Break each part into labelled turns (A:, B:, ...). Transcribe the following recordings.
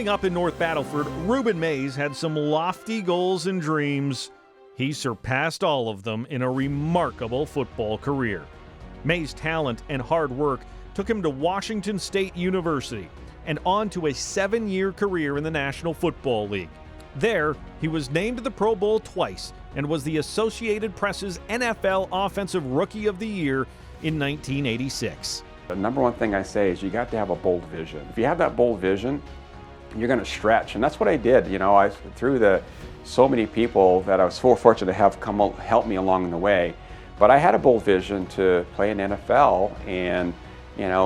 A: Growing up in North Battleford, Rueben Mayes had some lofty goals and dreams. He surpassed all of them in a remarkable football career. Mayes' talent and hard work took him to Washington State University and on to a 7-year career in the National Football League. There, he was named to the Pro Bowl twice and was the Associated Press's NFL Offensive Rookie of the Year in 1986.
B: The number one thing I say is you got to have a bold vision. If you have that bold vision, you're going to stretch, and that's what I did. You know, through so many people that I was so fortunate to have come help me along the way. But I had a bold vision to play in NFL, and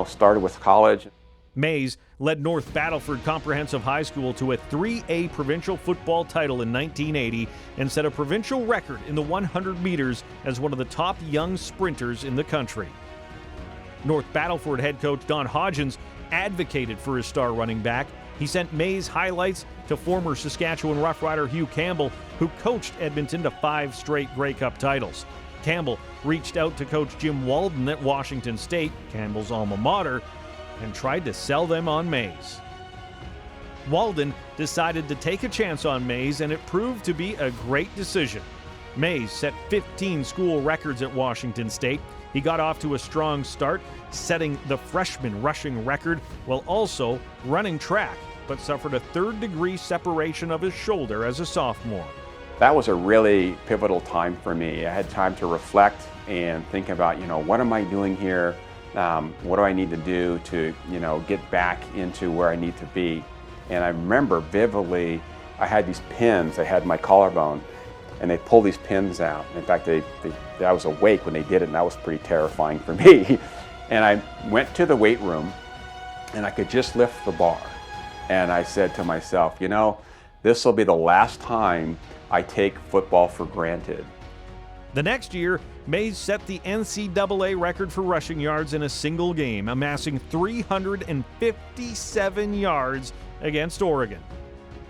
B: started with college.
A: Mayes led North Battleford Comprehensive High School to a 3A provincial football title in 1980 and set a provincial record in the 100 meters as one of the top young sprinters in the country. North Battleford head coach Don Hodgins advocated for his star running back. He sent Mayes highlights to former Saskatchewan Rough Rider Hugh Campbell, who coached Edmonton to 5 straight Grey Cup titles. Campbell reached out to coach Jim Walden at Washington State, Campbell's alma mater, and tried to sell them on Mayes. Walden decided to take a chance on Mayes, and it proved to be a great decision. Mayes set 15 school records at Washington State. He got off to a strong start, setting the freshman rushing record while also running track, but suffered a 3rd-degree separation of his shoulder as a sophomore.
B: That was a really pivotal time for me. I had time to reflect and think about, what am I doing here? What do I need to do to, get back into where I need to be? And I remember vividly, I had these pins. I had my collarbone, and they pulled these pins out. In fact, I was awake when they did it, and that was pretty terrifying for me. And I went to the weight room, and I could just lift the bar. And I said to myself, this will be the last time I take football for granted.
A: The next year, Mayes set the NCAA record for rushing yards in a single game, amassing 357 yards against Oregon.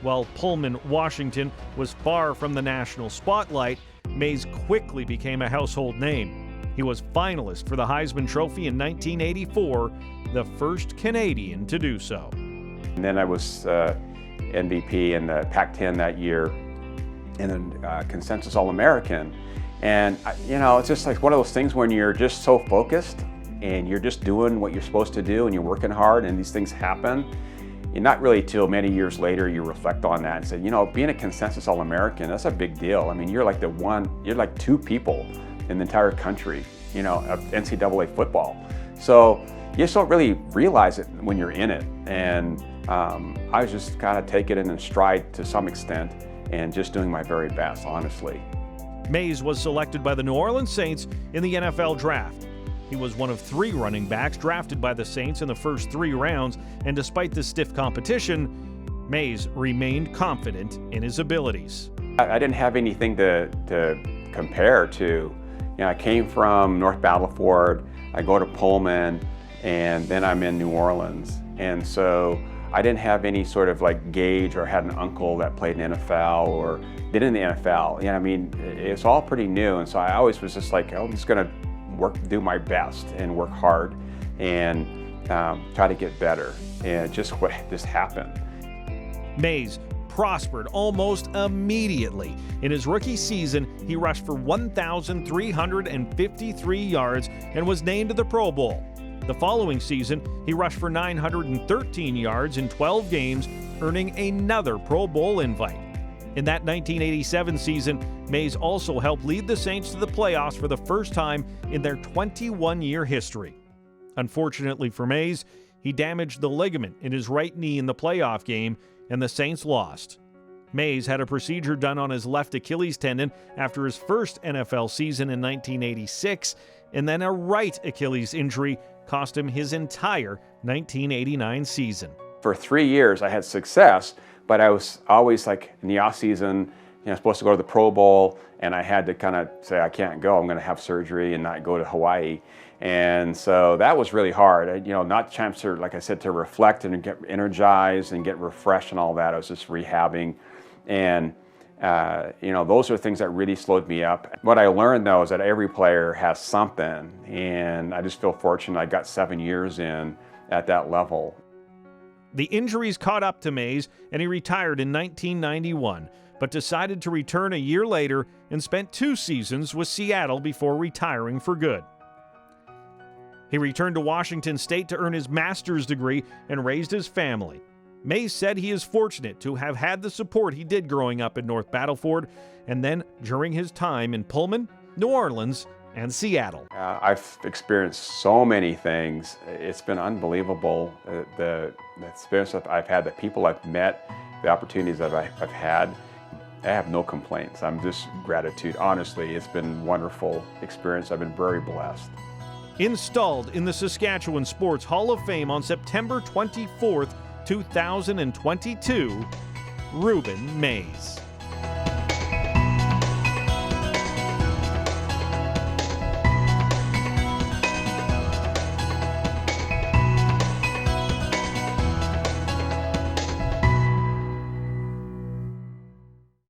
A: While Pullman, Washington was far from the national spotlight, Mayes quickly became a household name. He was finalist for the Heisman Trophy in 1984, the first Canadian to do so.
B: And then I was MVP in the Pac-10 that year, and then consensus All-American. And it's just like one of those things when you're just so focused and you're just doing what you're supposed to do and you're working hard and these things happen. And not really till many years later you reflect on that and say, being a consensus All-American, that's a big deal. I mean, you're like 2 people in the entire country, of NCAA football. So you just don't really realize it when you're in it. And I was just kind of taking it in stride to some extent and just doing my very best, honestly.
A: Mayes was selected by the New Orleans Saints in the NFL Draft. He was one of 3 running backs drafted by the Saints in the first 3 rounds, and despite the stiff competition, Mayes remained confident in his abilities.
B: I didn't have anything to compare to. I came from North Battleford, I go to Pullman, and then I'm in New Orleans. And so I didn't have any sort of gauge, or had an uncle that played in the NFL or did in the NFL. It's all pretty new, and so I always was just like, I'm just gonna do my best and work hard and try to get better. And just happened.
A: Mayes prospered almost immediately. In his rookie season, he rushed for 1,353 yards and was named to the Pro Bowl. The following season, he rushed for 913 yards in 12 games, earning another Pro Bowl invite. In that 1987 season, Mayes also helped lead the Saints to the playoffs for the first time in their 21-year history. Unfortunately for Mayes, he damaged the ligament in his right knee in the playoff game, and the Saints lost. Mayes had a procedure done on his left Achilles tendon after his first NFL season in 1986, and then a right Achilles injury cost him his entire 1989 season.
B: For 3 years I had success, but I was always in the off season, supposed to go to the Pro Bowl, and I had to kind of say, I can't go, I'm going to have surgery and not go to Hawaii. And so that was really hard. Not a chance to, like I said, to reflect and get energized and get refreshed and all that. I was just rehabbing. And those are things that really slowed me up. What I learned though is that every player has something, and I just feel fortunate I got 7 years in at that level.
A: The injuries caught up to Mayes, and he retired in 1991, but decided to return a year later and spent 2 seasons with Seattle before retiring for good. He returned to Washington State to earn his master's degree and raised his family. Mayes said he is fortunate to have had the support he did growing up in North Battleford and then during his time in Pullman, New Orleans, and Seattle.
B: I've experienced so many things. It's been unbelievable. The experience that I've had, the people I've met, the opportunities that I've had. I have no complaints. I'm just gratitude. Honestly, it's been a wonderful experience. I've been very blessed.
A: Installed in the Saskatchewan Sports Hall of Fame on September 24th, 2022, Rueben Mayes.